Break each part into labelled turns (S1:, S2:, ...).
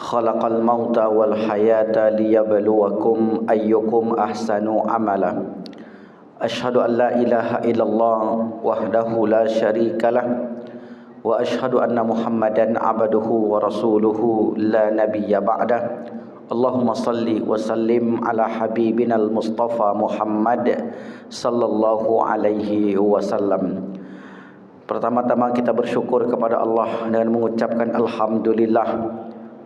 S1: khalaqal mauta wal hayata liyabluwakum ayyukum ahsanu amala. Asyhadu an la ilaha illallah wahdahu la syarikalah wa asyhadu anna Muhammadan abduhu wa rasuluhu la nabiyya ba'dah. Allahumma salli wa sallim ala habibinal Mustafa Muhammad sallallahu alaihi wasallam. Pertama-tama kita bersyukur kepada Allah dengan mengucapkan alhamdulillah.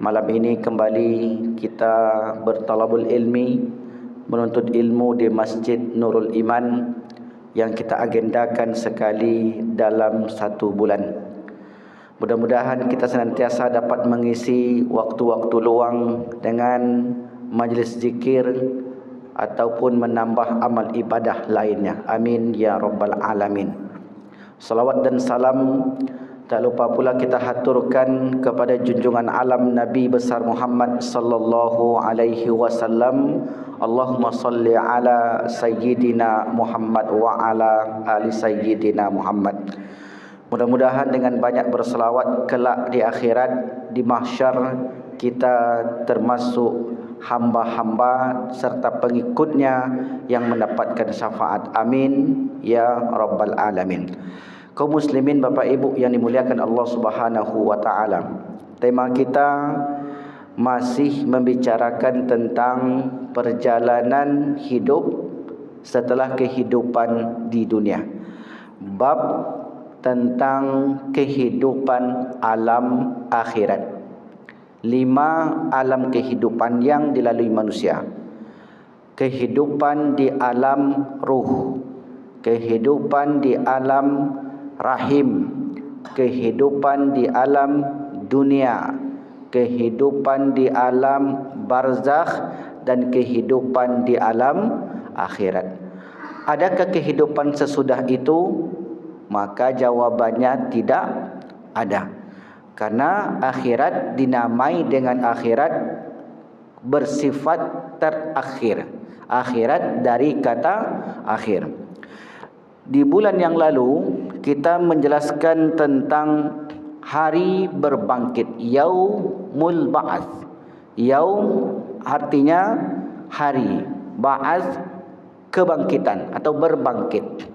S1: Malam ini kembali kita bertalabul ilmi, menuntut ilmu di Masjid Nurul Iman yang kita agendakan sekali dalam 1 bulan. Mudah-mudahan kita senantiasa dapat mengisi waktu-waktu luang dengan majlis zikir ataupun menambah amal ibadah lainnya. Amin ya rabbal alamin. Salawat dan salam tak lupa pula kita haturkan kepada junjungan alam Nabi besar Muhammad sallallahu alaihi wasallam. Allahumma salli ala sayyidina Muhammad wa ala ali sayyidina Muhammad. Mudah-mudahan dengan banyak berselawat kelak di akhirat, di mahsyar, kita termasuk hamba-hamba serta pengikutnya yang mendapatkan syafaat. Amin ya rabbal alamin. Kaum muslimin, Bapak Ibu yang dimuliakan Allah Subhanahu wa taala. Tema kita masih membicarakan tentang perjalanan hidup setelah kehidupan di dunia. Bab tentang kehidupan alam akhirat. 5 alam kehidupan yang dilalui manusia. Kehidupan di alam ruh, kehidupan di alam rahim, kehidupan di alam dunia, kehidupan di alam barzakh, dan kehidupan di alam akhirat. Adakah kehidupan sesudah itu? Maka jawabannya tidak ada. Karena akhirat dinamai dengan akhirat bersifat terakhir. Akhirat dari kata akhir. Di bulan yang lalu kita menjelaskan tentang hari berbangkit, yaumul ba'ats. Yaum artinya hari, ba'ats kebangkitan atau berbangkit.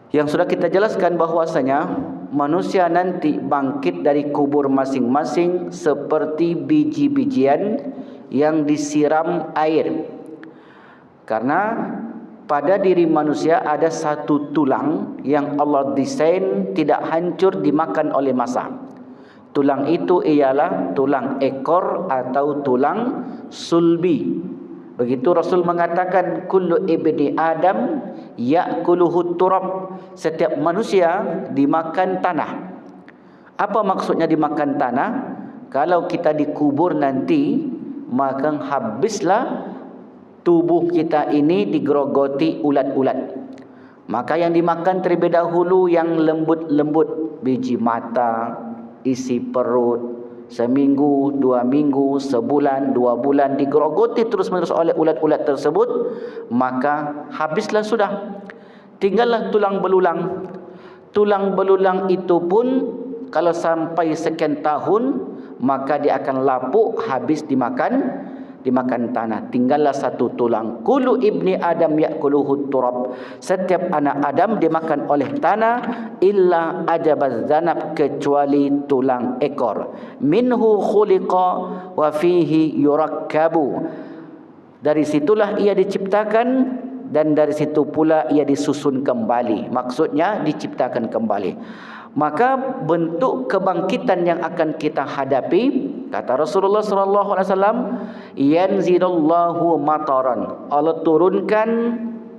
S1: Yang sudah kita jelaskan bahwasanya manusia nanti bangkit dari kubur masing-masing seperti biji-bijian yang disiram air. Karena pada diri manusia ada satu tulang yang Allah desain tidak hancur dimakan oleh massa. Tulang itu ialah tulang ekor atau tulang sulbi. Begitu Rasul mengatakan kullu ibni Adam ya'kuluhu turab. Setiap manusia dimakan tanah. Apa maksudnya dimakan tanah? Kalau kita dikubur nanti, maka habislah tubuh kita ini digerogoti ulat-ulat. Maka yang dimakan terlebih dahulu yang lembut-lembut, biji mata, isi perut. Seminggu, 2 minggu, sebulan, 2 bulan digerogoti terus-menerus oleh ulat-ulat tersebut, maka habislah sudah. Tinggallah tulang belulang. Tulang belulang itu pun kalau sampai sekian tahun, maka dia akan lapuk, habis dimakan tanah. Tinggallah satu tulang. Kullu ibni Adam ya'kuluhu turab. Setiap anak Adam dimakan oleh tanah, illa ajabaz zanab, kecuali tulang ekor. Minhu khuliqa wa fihi yurakkabu. Dari situlah ia diciptakan dan dari situ pula ia disusun kembali. Maksudnya diciptakan kembali. Maka bentuk kebangkitan yang akan kita hadapi, kata Rasulullah sallallahu alaihi wasallam, yanzilullahu mataran. Allah turunkan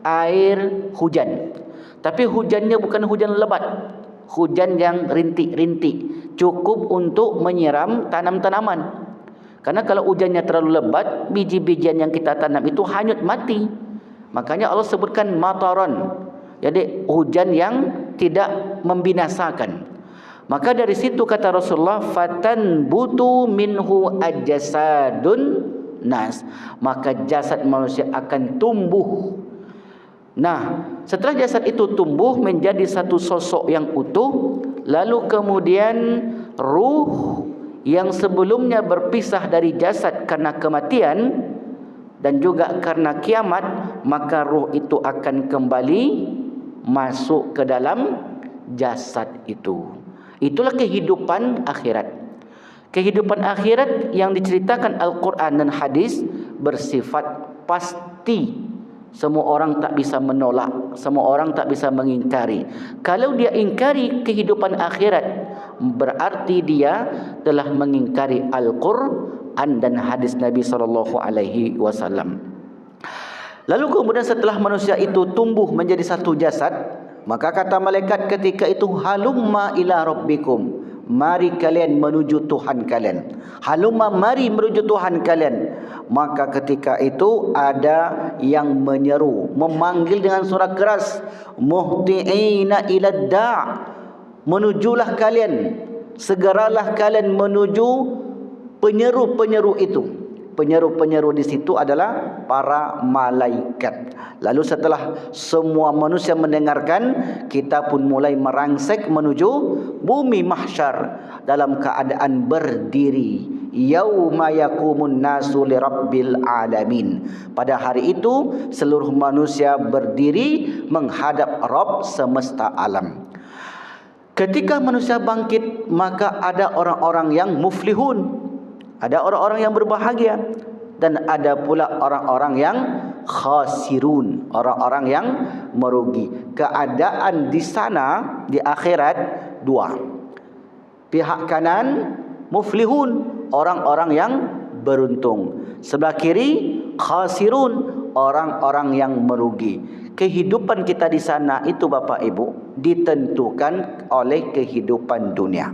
S1: air hujan. Tapi hujannya bukan hujan lebat, hujan yang rintik-rintik, cukup untuk menyiram tanam-tanaman. Karena kalau hujannya terlalu lebat, biji-bijian yang kita tanam itu hanyut mati. Makanya Allah sebutkan mataran. Jadi hujan yang tidak membinasakan. Maka dari situ kata Rasulullah, fatan butu minhu ajasadun nas. Maka jasad manusia akan tumbuh. Nah, setelah jasad itu tumbuh menjadi satu sosok yang utuh, lalu kemudian ruh yang sebelumnya berpisah dari jasad karena kematian dan juga karena kiamat, maka ruh itu akan kembali masuk ke dalam jasad itu. Itulah kehidupan akhirat. Kehidupan akhirat yang diceritakan Al-Quran dan hadis bersifat pasti. Semua orang tak bisa menolak, semua orang tak bisa mengingkari. Kalau dia ingkari kehidupan akhirat, berarti dia telah mengingkari Al-Quran dan hadis Nabi SAW. Lalu kemudian setelah manusia itu tumbuh menjadi satu jasad, maka kata malaikat ketika itu, halumma ila rabbikum, mari kalian menuju Tuhan kalian. Halumma, mari menuju Tuhan kalian. Maka ketika itu ada yang menyeru, memanggil dengan suara keras, muhti'ina ila da', menujulah kalian, segeralah kalian menuju penyeru-penyeru itu. Penyeru-penyeru di situ adalah para malaikat. Lalu setelah semua manusia mendengarkan, kita pun mulai merangsek menuju bumi mahsyar dalam keadaan berdiri. Yauma yaqumun nasu lirabbil alamin. Pada hari itu seluruh manusia berdiri menghadap Rabb semesta alam. Ketika manusia bangkit, maka ada orang-orang yang muflihun, ada orang-orang yang berbahagia, dan ada pula orang-orang yang khasirun, orang-orang yang merugi. Keadaan di sana di akhirat dua. Pihak kanan muflihun, orang-orang yang beruntung. Sebelah kiri khasirun, orang-orang yang merugi. Kehidupan kita di sana itu Bapak Ibu ditentukan oleh kehidupan dunia.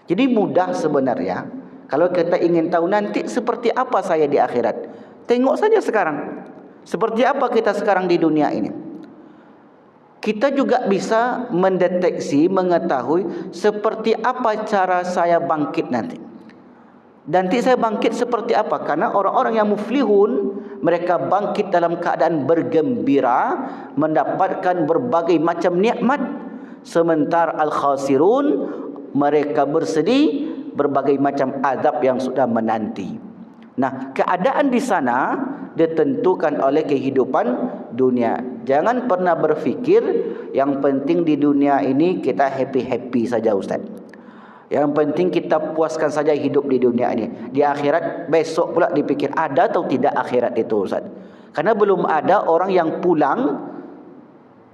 S1: Jadi mudah sebenarnya. Kalau kita ingin tahu nanti seperti apa saya di akhirat, tengok saja sekarang. Seperti apa kita sekarang di dunia ini. Kita juga bisa mendeteksi, mengetahui seperti apa cara saya bangkit nanti. Nanti saya bangkit seperti apa? Karena orang-orang yang muflihun, mereka bangkit dalam keadaan bergembira, mendapatkan berbagai macam nikmat. Sementara al-khasirun, mereka bersedih, berbagai macam azab yang sudah menanti. Nah, keadaan di sana ditentukan oleh kehidupan dunia. Jangan pernah berfikir yang penting di dunia ini kita happy-happy saja Ustaz. Yang penting kita puaskan saja hidup di dunia ini. Di akhirat besok pula dipikir ada atau tidak akhirat itu Ustaz. Karena belum ada orang yang pulang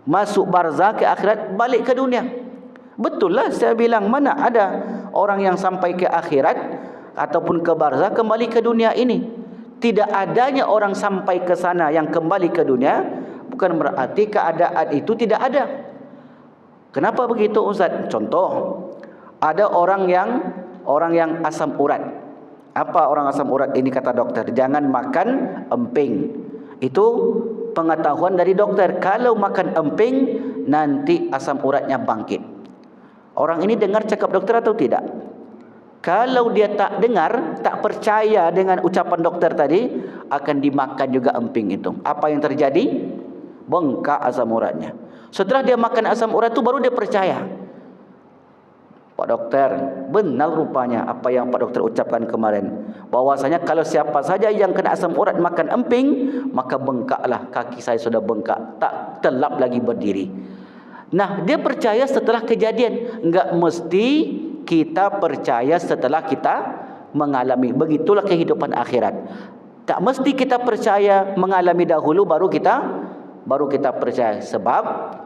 S1: masuk barzah ke akhirat balik ke dunia. Betul lah saya bilang, mana ada orang yang sampai ke akhirat ataupun ke barzah kembali ke dunia ini. Tidak adanya orang sampai ke sana yang kembali ke dunia bukan berarti keadaan itu tidak ada. Kenapa begitu Ustaz? Contoh, ada orang yang asam urat. Apa orang asam urat ini kata dokter? Jangan makan emping. Itu pengetahuan dari dokter. Kalau makan emping nanti asam uratnya bangkit. Orang ini dengar cakap dokter atau tidak? Kalau dia tak dengar, tak percaya dengan ucapan dokter tadi, akan dimakan juga emping itu. Apa yang terjadi? Bengkak asam uratnya. Setelah dia makan asam urat itu baru dia percaya. Pak dokter, benar rupanya apa yang Pak dokter ucapkan kemarin. Bahwasanya kalau siapa saja yang kena asam urat makan emping, maka bengkaklah, kaki saya sudah bengkak, tak telap lagi berdiri. Nah, dia percaya setelah kejadian. Enggak mesti kita percaya setelah kita mengalami. Begitulah kehidupan akhirat. Tak mesti kita percaya mengalami dahulu baru kita percaya. Sebab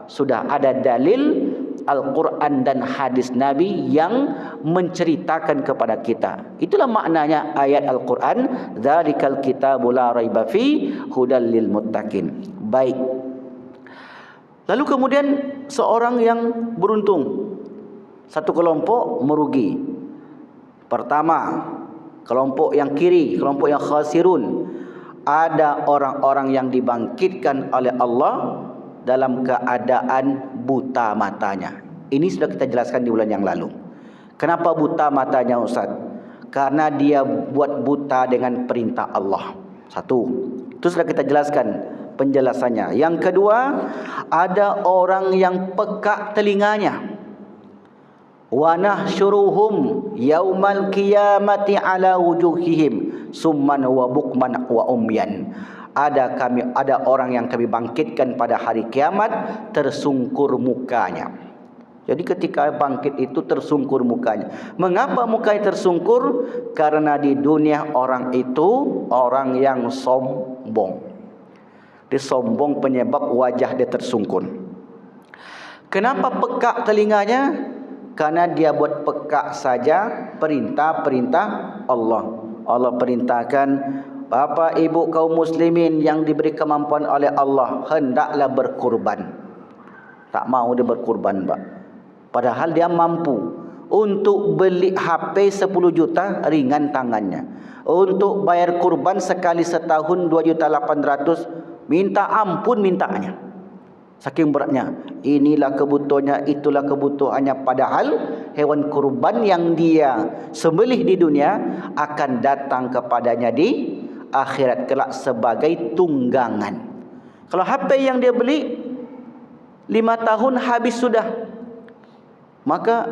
S1: sudah ada dalil Al-Quran dan hadis Nabi yang menceritakan kepada kita. Itulah maknanya ayat Al-Quran, dzalikal kitabu la raiba fi hudal lil muttaqin. Baik. Lalu kemudian seorang yang beruntung, satu kelompok merugi. Pertama, kelompok yang kiri, kelompok yang khasirun. Ada orang-orang yang dibangkitkan oleh Allah dalam keadaan buta matanya. Ini sudah kita jelaskan di bulan yang lalu. Kenapa buta matanya Ustaz? Karena dia buat buta dengan perintah Allah. Satu, itu sudah kita jelaskan penjelasannya. Yang kedua, ada orang yang peka telinganya. Wa nahsyuruhum yaumal qiyamati ala wujuhihim summan wa bukman wa umyan. Ada orang yang kami bangkitkan pada hari kiamat tersungkur mukanya. Jadi ketika bangkit itu tersungkur mukanya. Mengapa mukanya tersungkur? Karena di dunia orang itu orang yang sombong. Dia sombong penyebab wajah dia tersungkur. Kenapa pekak telinganya? Karena dia buat pekak saja perintah-perintah Allah. Allah perintahkan, Bapak ibu kaum muslimin yang diberi kemampuan oleh Allah, hendaklah berkurban. Tak mau dia berkurban, Pak. Padahal dia mampu. Untuk beli HP 10 juta ringan tangannya. Untuk bayar kurban sekali setahun 2.800.000 minta ampun mintanya. Saking beratnya. Inilah kebutuhannya, itulah kebutuhannya. Padahal hewan kurban yang dia sembelih di dunia akan datang kepadanya di akhirat kelak sebagai tunggangan. Kalau HP yang dia beli 5 tahun habis sudah. Maka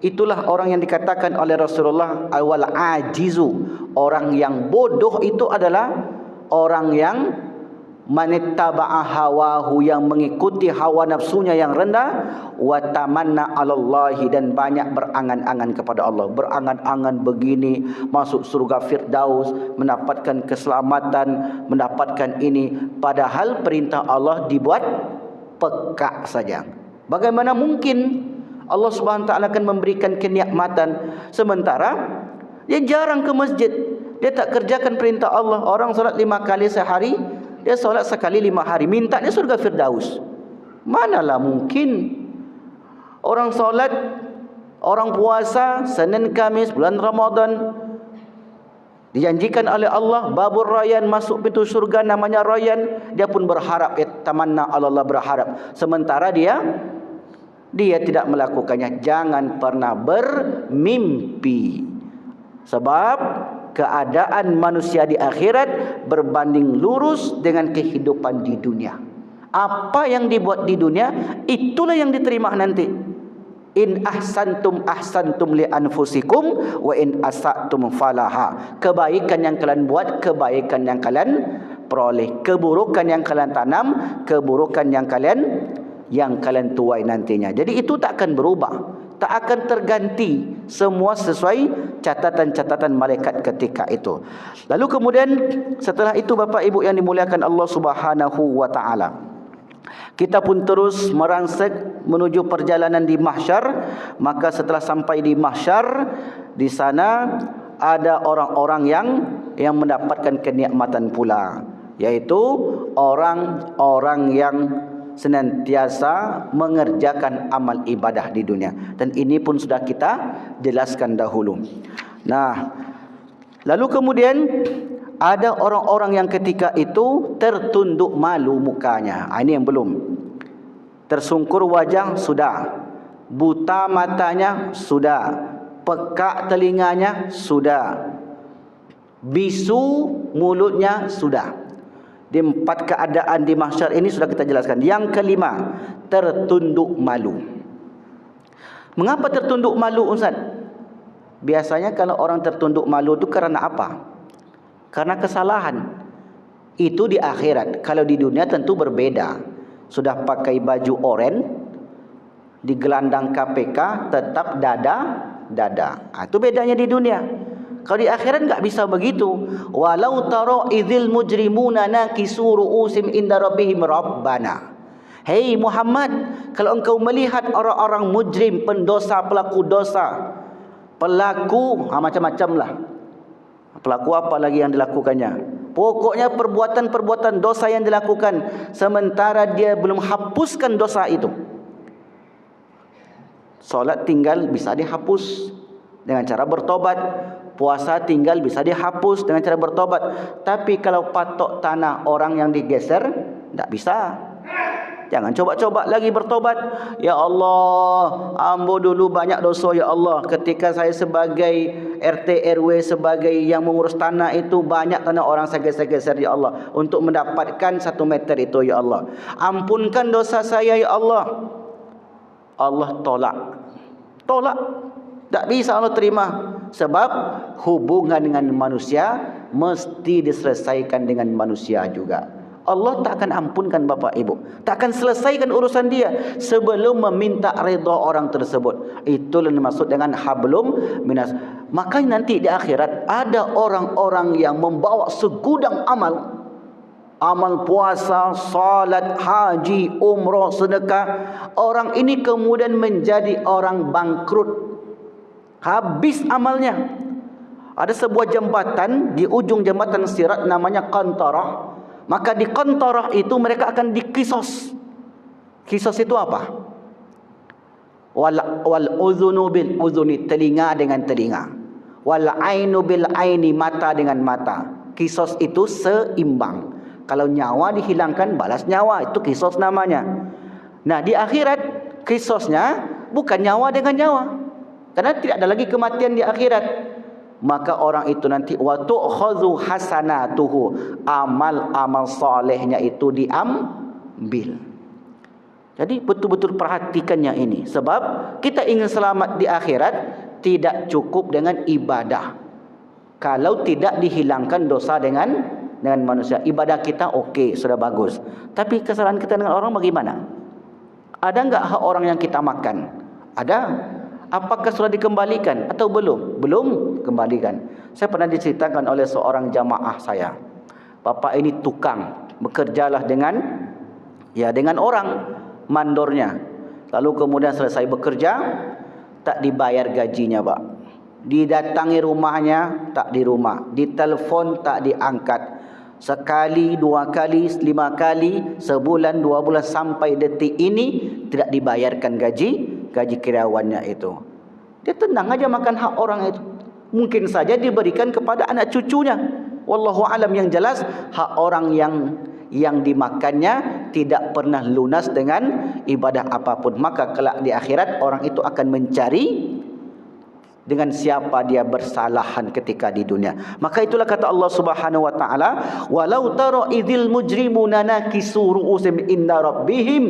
S1: itulah orang yang dikatakan oleh Rasulullah awal ajizu. Orang yang bodoh itu adalah orang yang manittaba'a hawahu, yang mengikuti hawa nafsunya yang rendah, wa tamanna 'alallahi, dan banyak berangan-angan kepada Allah. Berangan-angan begini, masuk surga Firdaus, mendapatkan keselamatan, mendapatkan ini, padahal perintah Allah dibuat pekak saja. Bagaimana mungkin Allah Subhanahu wa taala akan memberikan kenikmatan sementara dia jarang ke masjid, dia tak kerjakan perintah Allah. Orang solat 5 kali sehari, dia solat sekali 5 hari, mintanya surga Firdaus. Manalah mungkin orang solat, orang puasa Senin Kamis bulan Ramadan, dijanjikan oleh Allah babur Rayyan, masuk pintu surga namanya Rayyan, dia pun berharap, tamanna Allah, berharap, sementara dia tidak melakukannya. Jangan pernah bermimpi, sebab keadaan manusia di akhirat berbanding lurus dengan kehidupan di dunia. Apa yang dibuat di dunia, itulah yang diterima nanti. In ahsantum li anfusikum wa in asatum falaha. Kebaikan yang kalian buat, kebaikan yang kalian peroleh. Keburukan yang kalian tanam, keburukan yang kalian tuai nantinya. Jadi itu tak akan berubah, tak akan terganti, semua sesuai catatan-catatan malaikat ketika itu. Lalu kemudian setelah itu Bapak Ibu yang dimuliakan Allah Subhanahu wa taala, kita pun terus merangsek menuju perjalanan di mahsyar. Maka setelah sampai di mahsyar, di sana ada orang-orang yang mendapatkan kenikmatan pula, yaitu orang-orang yang senantiasa mengerjakan amal ibadah di dunia. Dan ini pun sudah kita jelaskan dahulu. Nah, lalu kemudian ada orang-orang yang ketika itu tertunduk malu mukanya. Ini yang belum. Tersungkur wajah sudah, buta matanya sudah, pekak telinganya sudah, bisu mulutnya sudah. Di 4 keadaan di mahsyar ini sudah kita jelaskan. Yang kelima, tertunduk malu. Mengapa tertunduk malu, Ustaz? Biasanya kalau orang tertunduk malu itu karena apa? Karena kesalahan. Itu di akhirat. Kalau di dunia tentu berbeda. Sudah pakai baju oranye, di gelandang KPK tetap dada. Itu bedanya di dunia. Kalau di akhirat enggak bisa begitu. Walau tara idzil mujrimuna nakisu ru'usim inda rabbihim rabbana. Hei Muhammad, kalau engkau melihat orang-orang mujrim, pendosa, pelaku dosa, pelaku macam-macam lah. Pelaku apa lagi yang dilakukannya? Pokoknya perbuatan-perbuatan dosa yang dilakukan, sementara dia belum hapuskan dosa itu. Solat tinggal bisa dihapus dengan cara bertobat. Puasa tinggal bisa dihapus dengan cara bertobat. Tapi kalau patok tanah orang yang digeser, tidak bisa. Jangan coba-coba lagi bertobat. Ya Allah, ambo dulu banyak dosa ya Allah. Ketika saya sebagai RT RW, sebagai yang mengurus tanah itu, banyak tanah orang saya geser-geser ya Allah, untuk mendapatkan 1 meter itu ya Allah. Ampunkan dosa saya ya Allah. Allah tolak. Tolak. Tak bisa Allah terima. Sebab hubungan dengan manusia mesti diselesaikan dengan manusia juga. Allah tak akan ampunkan Bapak Ibu, tak akan selesaikan urusan dia sebelum meminta redha orang tersebut. Itulah dimaksud dengan hablum minas. Makanya nanti di akhirat ada orang-orang yang membawa segudang amal. Amal puasa, salat, haji, umrah, sedekah. Orang ini kemudian menjadi orang bangkrut. Habis amalnya. Ada sebuah jambatan, di ujung jambatan sirat namanya Qantarah. Maka di Qantarah itu mereka akan dikisos. Kisos itu apa? Wal uzunu bil uzuni, telinga dengan telinga. Wal ainu bil aini, mata dengan mata. Kisos itu seimbang. Kalau nyawa dihilangkan, balas nyawa. Itu kisos namanya. Nah, di akhirat kisosnya bukan nyawa dengan nyawa. Karena tidak ada lagi kematian di akhirat. Maka orang itu nanti wa tu'khadhu hasanatuhu, amal-amal solehnya itu diambil. Jadi betul-betul perhatikannya ini. Sebab kita ingin selamat di akhirat, tidak cukup dengan ibadah. Kalau tidak dihilangkan dosa dengan manusia. Ibadah kita okey, sudah bagus. Tapi kesalahan kita dengan orang bagaimana? Ada enggak hak orang yang kita makan? Ada. Apakah sudah dikembalikan atau belum? Belum kembalikan. Saya pernah diceritakan oleh seorang jamaah saya. Bapak ini tukang, bekerjalah dengan orang mandornya. Lalu kemudian selesai bekerja, tak dibayar gajinya, Pak. Didatangi rumahnya, tak di rumah. Ditelepon, tak diangkat. Sekali, 2 kali, 5 kali, sebulan, 2 bulan, sampai detik ini tidak dibayarkan gaji karyawannya itu. Dia tenang aja makan hak orang itu. Mungkin saja diberikan kepada anak cucunya. Wallahu alam, yang jelas hak orang yang dimakannya tidak pernah lunas dengan ibadah apapun. Maka kelak di akhirat orang itu akan mencari dengan siapa dia bersalahan ketika di dunia. Maka itulah kata Allah Subhanahu wa taala, walau tara idzil mujrimuna nakisu ru'usihim inda rabbihim.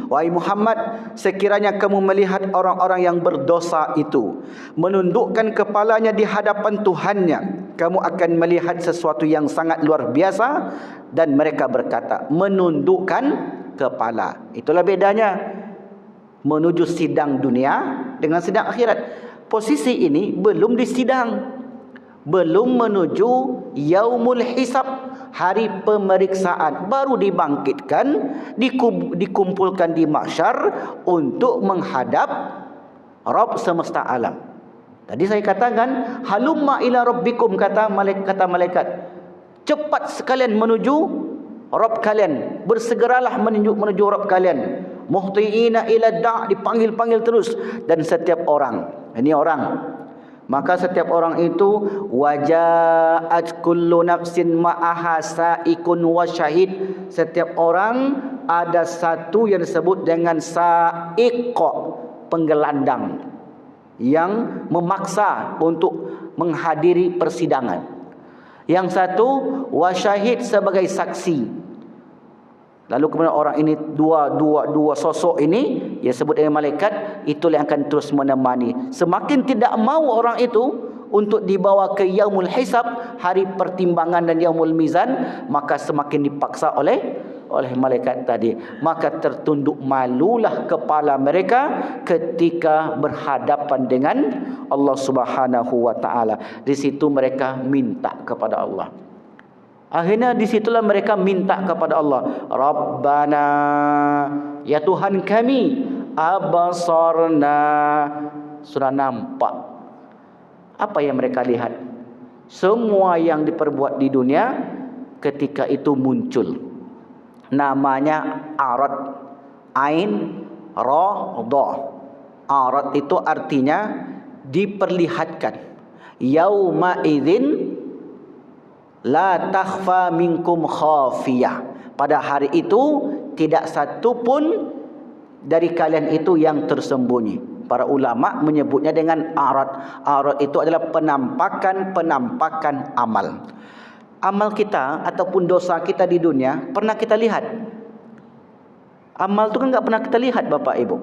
S1: Wahai Muhammad, sekiranya kamu melihat orang-orang yang berdosa itu menundukkan kepalanya di hadapan Tuhannya, kamu akan melihat sesuatu yang sangat luar biasa. Dan mereka berkata, menundukkan kepala. Itulah bedanya menuju sidang dunia dengan sidang akhirat. Posisi ini belum disidang, belum menuju yaumul hisab, hari pemeriksaan, baru dibangkitkan, dikumpulkan di mahsyar untuk menghadap Rabb semesta alam. Tadi saya katakan, halumma ila rabbikum, kata malaikat, cepat sekalian menuju Rabb kalian, bersegeralah menuju Rabb kalian. Muhtiina ila da', dipanggil-panggil terus. Dan setiap orang, ini orang, maka setiap orang itu waja'at kullu nafsin ma'aha sa'ikun wa syahid. Setiap orang ada satu yang disebut dengan sa'iq, penggelandang, yang memaksa untuk menghadiri persidangan. Yang satu wasyahid, sebagai saksi. Lalu kemudian orang ini, dua sosok ini yang disebut dengan malaikat, itulah yang akan terus menemani. Semakin tidak mau orang itu untuk dibawa ke yaumul hisab, hari pertimbangan dan yaumul mizan, maka semakin dipaksa oleh malaikat tadi. Maka tertunduk malulah kepala mereka ketika berhadapan dengan Allah Subhanahu wa taala. Di situ mereka minta kepada Allah. Akhirnya disitulah mereka minta kepada Allah, Rabbana, ya Tuhan kami, abasarna, sudah nampak. Apa yang mereka lihat? Semua yang diperbuat di dunia ketika itu muncul. Namanya arad, ain, ra, dha. Arad itu artinya diperlihatkan. Yauma idzin la takhfa minkum khafiyah. Pada hari itu tidak satu pun dari kalian itu yang tersembunyi. Para ulama menyebutnya dengan arad. Arad itu adalah penampakan amal. Amal kita ataupun dosa kita di dunia pernah kita lihat. Amal itu kan enggak pernah kita lihat, Bapak Ibu.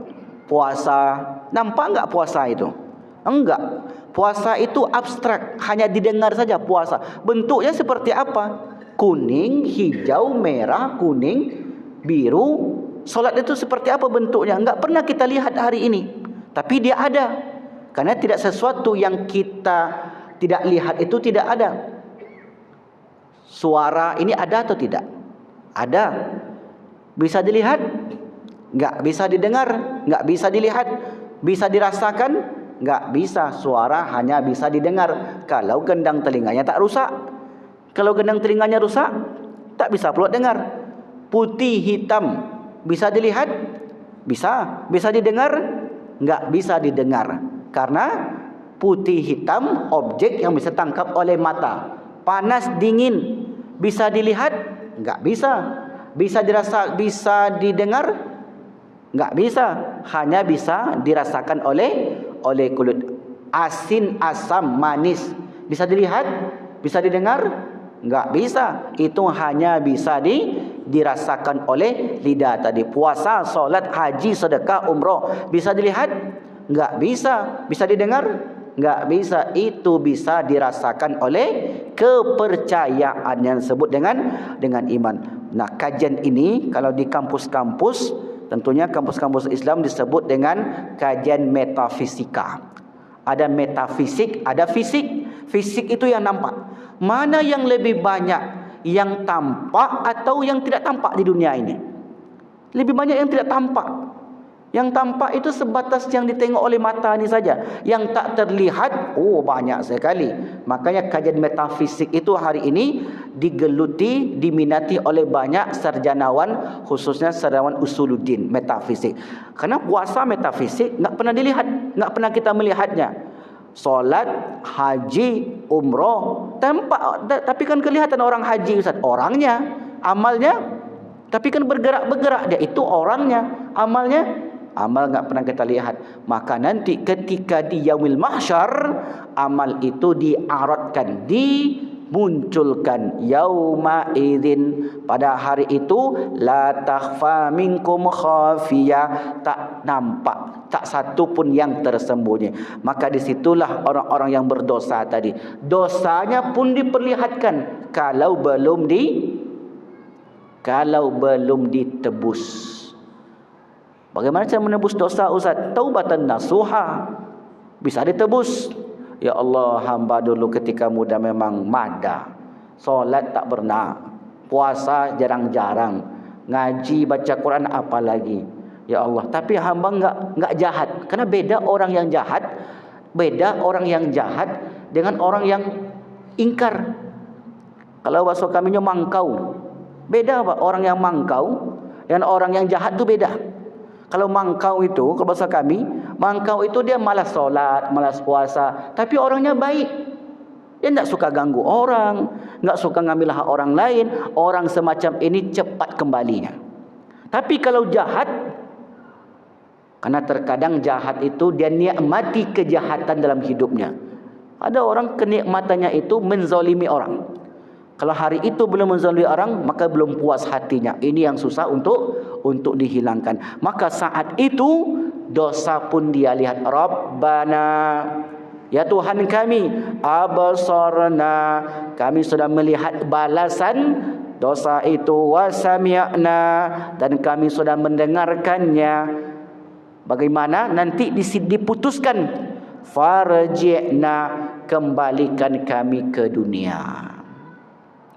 S1: Puasa Nampak enggak puasa itu? Enggak. Puasa itu abstrak, hanya didengar saja puasa. Bentuknya seperti apa? Kuning, hijau, merah, kuning, biru. Solat itu seperti apa bentuknya? Enggak pernah kita lihat hari ini. Tapi dia ada. Karena tidak sesuatu yang kita tidak lihat itu tidak ada. Suara ini ada atau tidak? Ada. Bisa dilihat? Enggak. Bisa didengar? Enggak. Bisa dilihat? Bisa dirasakan? Enggak bisa. Suara hanya bisa didengar kalau gendang telinganya tak rusak. Kalau gendang telinganya rusak, tak bisa pula dengar. Putih hitam bisa dilihat? Bisa. Bisa didengar? Enggak bisa didengar. Karena putih hitam objek yang bisa tangkap oleh mata. Panas dingin bisa dilihat? Enggak bisa. Bisa dirasa, bisa didengar? Enggak bisa. Hanya bisa dirasakan oleh kulit. Asin, asam, manis bisa dilihat? Bisa didengar? Enggak bisa. Itu hanya bisa dirasakan oleh lidah tadi. Puasa, solat, haji, sedekah, umrah bisa dilihat? Enggak bisa. Bisa didengar? Enggak bisa. Itu bisa dirasakan oleh kepercayaan yang disebut dengan iman. Nah, kajian ini kalau di kampus-kampus, tentunya kampus-kampus Islam disebut dengan kajian metafisika. Ada metafisik, ada fisik. Fisik itu yang nampak. Mana yang lebih banyak, yang tampak atau yang tidak tampak di dunia ini? Lebih banyak yang tidak tampak. Yang tampak itu sebatas yang ditengok oleh mata ini saja. Yang tak terlihat, banyak sekali. Makanya kajian metafisik itu hari ini digeluti, diminati oleh banyak sarjanawan, khususnya sarjanawan usuluddin, metafisik. Karena puasa metafisik enggak pernah dilihat, enggak pernah kita melihatnya. Solat, haji, umrah, tampak, tapi kan kelihatan orang haji, Ustaz. Orangnya, amalnya, tapi kan bergerak-bergerak, dia itu orangnya, amalnya. Amal enggak pernah kita lihat. Maka nanti ketika di yaumil mahsyar, amal itu diaradkan, dimunculkan. Yauma idzin, pada hari itu la takhfa minkum khafiyah, tak nampak, tak satu pun yang tersembunyi. Maka disitulah orang-orang yang berdosa tadi, dosanya pun diperlihatkan kalau belum ditebus. Bagaimana cara menebus dosa, Ustaz? Taubatan nasuha. Bisa ditebus. Ya Allah, hamba dulu ketika muda memang mada. Solat tak pernah. Puasa jarang-jarang. Ngaji, baca Quran apalagi. Ya Allah, tapi hamba enggak jahat. Karena beda orang yang jahat. Beda orang yang jahat dengan orang yang ingkar. Kalau bahasa kaminya mangkau. Beda Pak, orang yang mangkau dengan orang yang jahat itu beda. Kalau mangkau itu, kalau bahasa kami, mangkau itu dia malas solat, malas puasa, tapi orangnya baik. Dia tidak suka ganggu orang, tidak suka ngambil hak orang lain. Orang semacam ini cepat kembalinya. Tapi kalau jahat, karena terkadang jahat itu dia nikmati kejahatan dalam hidupnya. Ada orang kenikmatannya itu menzalimi orang. Kalau hari itu belum menzalimi orang, maka belum puas hatinya. Ini yang susah untuk dihilangkan. Maka saat itu dosa pun dia lihat. Rabbana, ya Tuhan kami, abasarna, kami sudah melihat balasan dosa itu, wasami'na, dan kami sudah mendengarkannya. Bagaimana nanti diputuskan, farji'na, kembalikan kami ke dunia.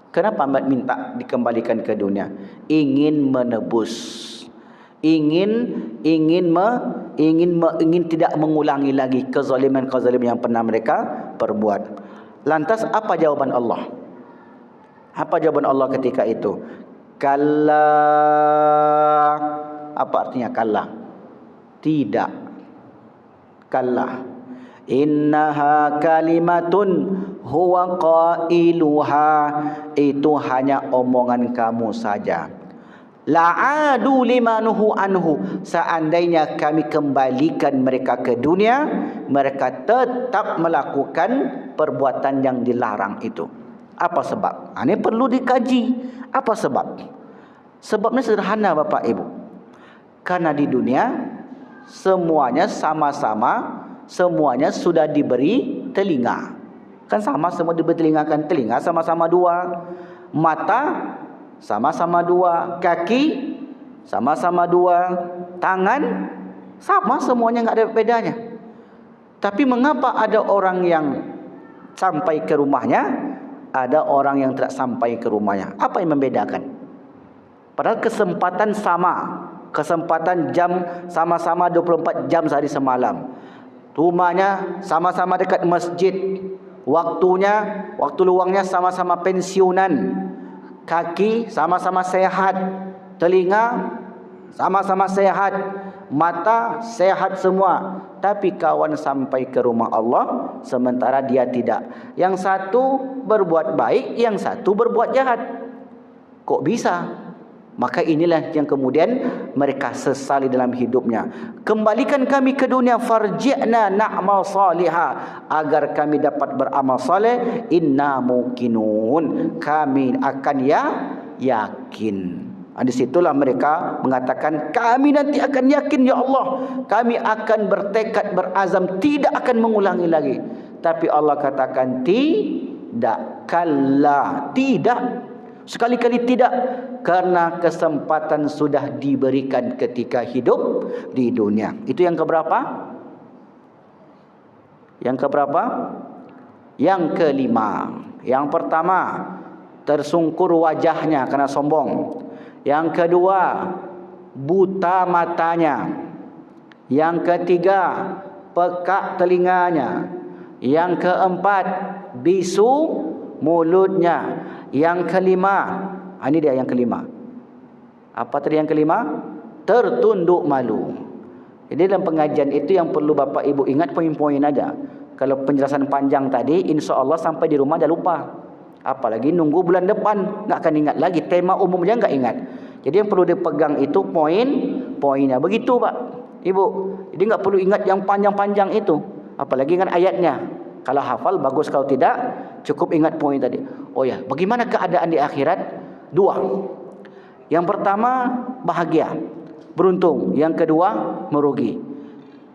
S1: Kenapa minta dikembalikan ke dunia? Ingin menebus, ingin tidak mengulangi lagi kezaliman-kezaliman yang pernah mereka perbuat. Lantas apa jawaban Allah? Apa jawaban Allah ketika itu? Kalla. Apa artinya kalla? Tidak. Kalla. Innaha kalimatun huwa qailuha, itu hanya omongan kamu saja. La'adu limanuhu anhu, seandainya kami kembalikan mereka ke dunia, mereka tetap melakukan perbuatan yang dilarang itu. Apa sebab? Ini perlu dikaji. Apa sebab? Sebabnya sederhana Bapak Ibu. Karena di dunia semuanya sama-sama, semuanya sudah diberi telinga. Kan sama semua diberi telinga kan? Telinga sama-sama dua, mata sama-sama dua, kaki sama-sama dua, tangan sama semuanya, enggak ada bedanya. Tapi mengapa ada orang yang sampai ke rumahnya, ada orang yang tidak sampai ke rumahnya? Apa yang membedakan? Padahal kesempatan sama, kesempatan jam sama-sama 24 jam sehari semalam. Rumahnya sama-sama dekat masjid. Waktunya, waktu luangnya sama-sama pensiunan. Kaki sama-sama sehat. Telinga sama-sama sehat. Mata sehat semua. Tapi kawan sampai ke rumah Allah, sementara dia tidak. Yang satu berbuat baik, yang satu berbuat jahat. Kok bisa? Maka inilah yang kemudian mereka sesali dalam hidupnya. Kembalikan kami ke dunia, farji'na na'mal salihah, agar kami dapat beramal saleh. Inna muqinun, kami akan yakin. Di situlah mereka mengatakan, kami nanti akan yakin ya Allah, kami akan bertekad, berazam, tidak akan mengulangi lagi. Tapi Allah katakan tidak, kalla, tidak, sekali-kali tidak, karena kesempatan sudah diberikan ketika hidup di dunia. Itu yang keberapa? Yang keberapa? Yang kelima. Yang pertama, tersungkur wajahnya karena sombong. Yang kedua, buta matanya. Yang ketiga, pekak telinganya. Yang keempat, bisu mulutnya. Yang kelima, ini dia yang kelima. Apa tadi yang kelima? Tertunduk malu. Jadi dalam pengajian itu yang perlu Bapak Ibu ingat poin-poin aja. Kalau penjelasan panjang tadi, insya Allah sampai di rumah dah lupa. Apalagi nunggu bulan depan, nggak akan ingat lagi. Tema umumnya nggak ingat. Jadi yang perlu dipegang itu poin-poinnya. Begitu Pak, Ibu. Jadi nggak perlu ingat yang panjang-panjang itu. Apalagi ingat ayatnya. Kalau hafal bagus, kalau tidak cukup ingat poin tadi. Oh ya, bagaimana keadaan di akhirat? Dua. Yang pertama bahagia, beruntung. Yang kedua merugi.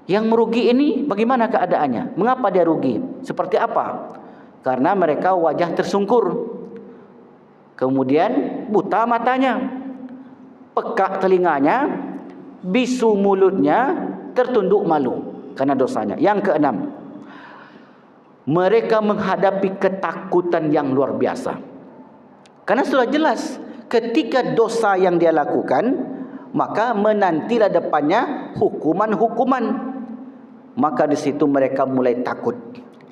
S1: Yang merugi ini bagaimana keadaannya? Mengapa dia rugi? Seperti apa? Karena mereka wajah tersungkur, kemudian buta matanya, pekak telinganya, bisu mulutnya, tertunduk malu karena dosanya. Yang keenam, mereka menghadapi ketakutan yang luar biasa. Karena sudah jelas ketika dosa yang dia lakukan, maka menantilah depannya hukuman-hukuman. Maka di situ mereka mulai takut.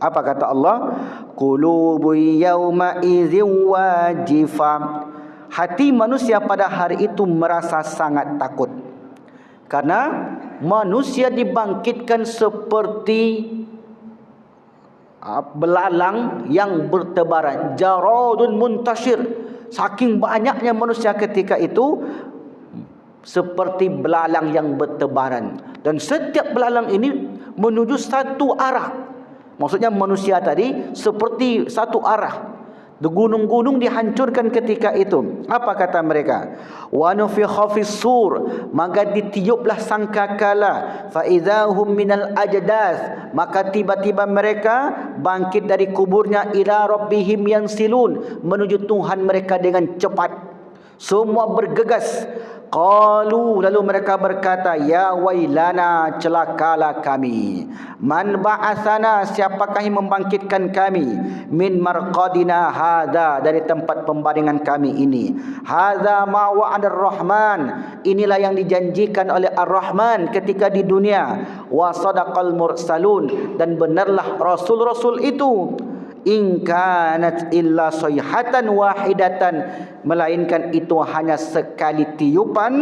S1: Apa kata Allah? Qulubu yawma idzin wajifa. Hati manusia pada hari itu merasa sangat takut. Karena manusia dibangkitkan seperti belalang yang bertebaran, jaradun muntashir. Saking banyaknya manusia ketika itu, seperti belalang yang bertebaran, dan setiap belalang ini menuju satu arah. Maksudnya manusia tadi seperti satu arah. Gunung-gunung dihancurkan ketika itu. Apa kata mereka? Wa nufikha fis-sur, maka ditiuplah sangkakala, fa idzahum minal ajdath, maka tiba-tiba mereka bangkit dari kuburnya, ila rabbihim yansilun, menuju Tuhan mereka dengan cepat. Semua bergegas. Qalu, lalu mereka berkata, ya wailana, celakalah kami. Man ba'athana, siapakah yang membangkitkan kami? Min marqadina hadza, dari tempat pembaringan kami ini. Hadza ma wa'adar rahman, inilah yang dijanjikan oleh Ar-Rahman ketika di dunia. Wa sadaqal mursalun, dan benarlah rasul-rasul itu. In kanat illa sayhatan wahidatan, melainkan itu hanya sekali tiupan.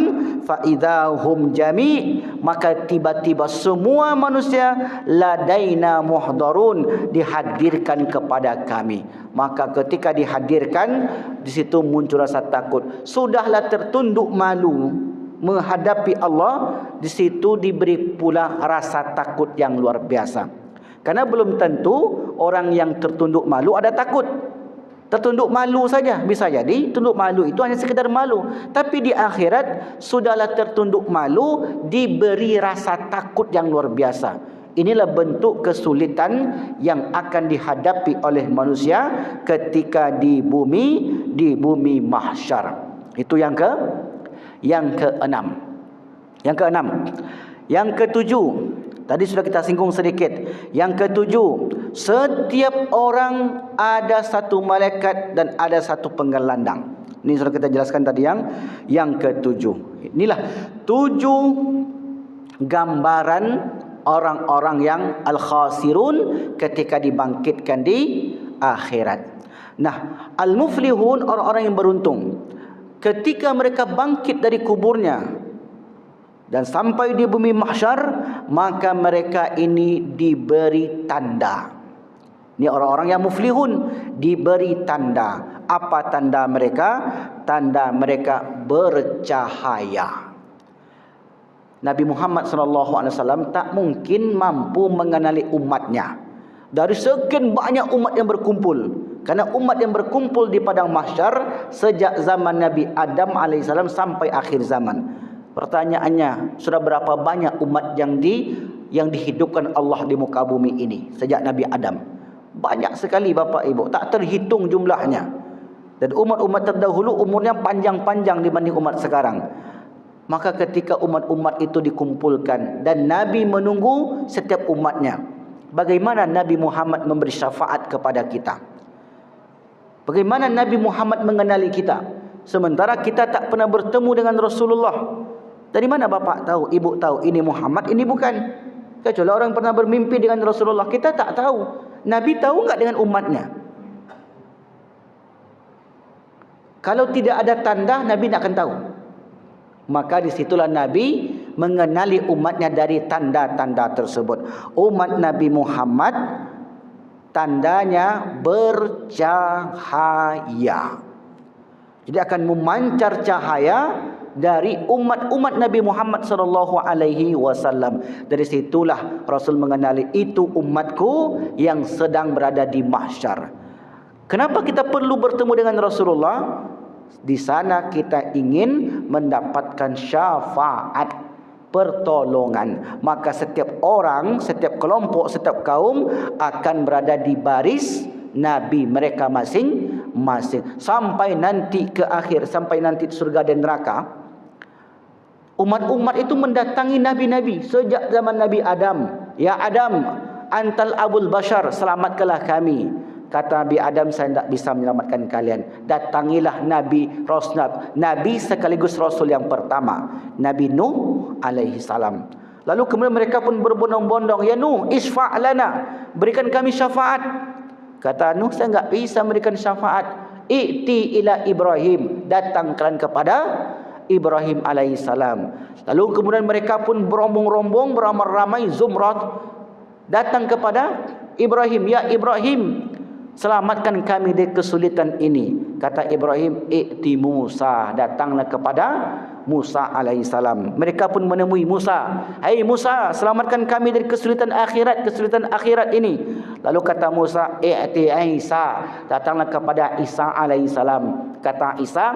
S1: Fa idzahum jami', maka tiba-tiba semua manusia ladaina muhdarun, dihadirkan kepada kami. Maka ketika dihadirkan, di situ muncul rasa takut. Sudahlah tertunduk malu menghadapi Allah, di situ diberi pula rasa takut yang luar biasa. Karena belum tentu orang yang tertunduk malu ada takut. tertunduk malu saja. Bisa jadi tunduk malu itu hanya sekedar malu, tapi di akhirat sudahlah tertunduk malu, diberi rasa takut yang luar biasa. Inilah bentuk kesulitan yang akan dihadapi oleh manusia ketika di bumi mahsyar. Itu yang keenam. Yang ketujuh, tadi sudah kita singgung sedikit. Yang ketujuh, setiap orang ada satu malaikat dan ada satu penggelandang. Ini sudah kita jelaskan tadi yang ketujuh. Inilah 7 gambaran orang-orang yang al-khasirun ketika dibangkitkan di akhirat. Nah, al-muflihun, orang-orang yang beruntung, ketika mereka bangkit dari kuburnya dan sampai di bumi mahsyar, maka mereka ini diberi tanda. Ini orang-orang yang muflihun, diberi tanda. Apa tanda mereka? Tanda mereka bercahaya. Nabi Muhammad SAW tak mungkin mampu mengenali umatnya dari sekian banyak umat yang berkumpul. Karena umat yang berkumpul di padang mahsyar sejak zaman Nabi Adam AS sampai akhir zaman. Pertanyaannya, sudah berapa banyak umat yang dihidupkan Allah di muka bumi ini sejak Nabi Adam? Banyak sekali Bapak Ibu, tak terhitung jumlahnya. Dan umat-umat terdahulu umurnya panjang-panjang dibanding umat sekarang. Maka ketika umat-umat itu dikumpulkan dan Nabi menunggu setiap umatnya, bagaimana Nabi Muhammad memberi syafaat kepada kita? Bagaimana Nabi Muhammad mengenali kita? Sementara kita tak pernah bertemu dengan Rasulullah. Dari mana Bapak tahu, Ibu tahu ini Muhammad, ini bukan? Kecuali orang pernah bermimpi dengan Rasulullah. Kita tak tahu. Nabi tahu enggak dengan umatnya? Kalau tidak ada tanda, Nabi tak akan tahu. Maka disitulah Nabi mengenali umatnya dari tanda-tanda tersebut. Umat Nabi Muhammad tandanya bercahaya. Jadi akan memancar cahaya dari umat-umat Nabi Muhammad SAW. Dari situlah Rasul mengenali itu umatku yang sedang berada di mahsyar. Kenapa kita perlu bertemu dengan Rasulullah? Di sana kita ingin mendapatkan syafaat, pertolongan. Maka setiap orang, setiap kelompok, setiap kaum akan berada di baris Nabi mereka masing-masing. Sampai nanti ke akhir, sampai nanti surga dan neraka, umat-umat itu mendatangi Nabi-Nabi sejak zaman Nabi Adam. Ya Adam, antal abul bashar, selamatkanlah kami. Kata Nabi Adam, saya tidak bisa menyelamatkan kalian. Datangilah Nabi sekaligus Rasul yang pertama, Nabi Nuh alaihi salam. Lalu kemudian mereka pun berbondong-bondong, ya Nuh, isfa' lana, berikan kami syafaat. Kata Nuh, saya tidak bisa memberikan syafaat. I'ti ila Ibrahim, datang kalian kepada Ibrahim alaihi salam. Lalu kemudian mereka pun berombong-rombong, beramai-ramai, zumrat, datang kepada Ibrahim. Ya Ibrahim, selamatkan kami dari kesulitan ini. Kata Ibrahim, i'ti Musa, datanglah kepada Musa alaihissalam. Mereka pun menemui Musa. Hai Musa, selamatkan kami dari kesulitan akhirat ini. Lalu kata Musa, i'ti Isa, datanglah kepada Isa alaihissalam. Kata Isa,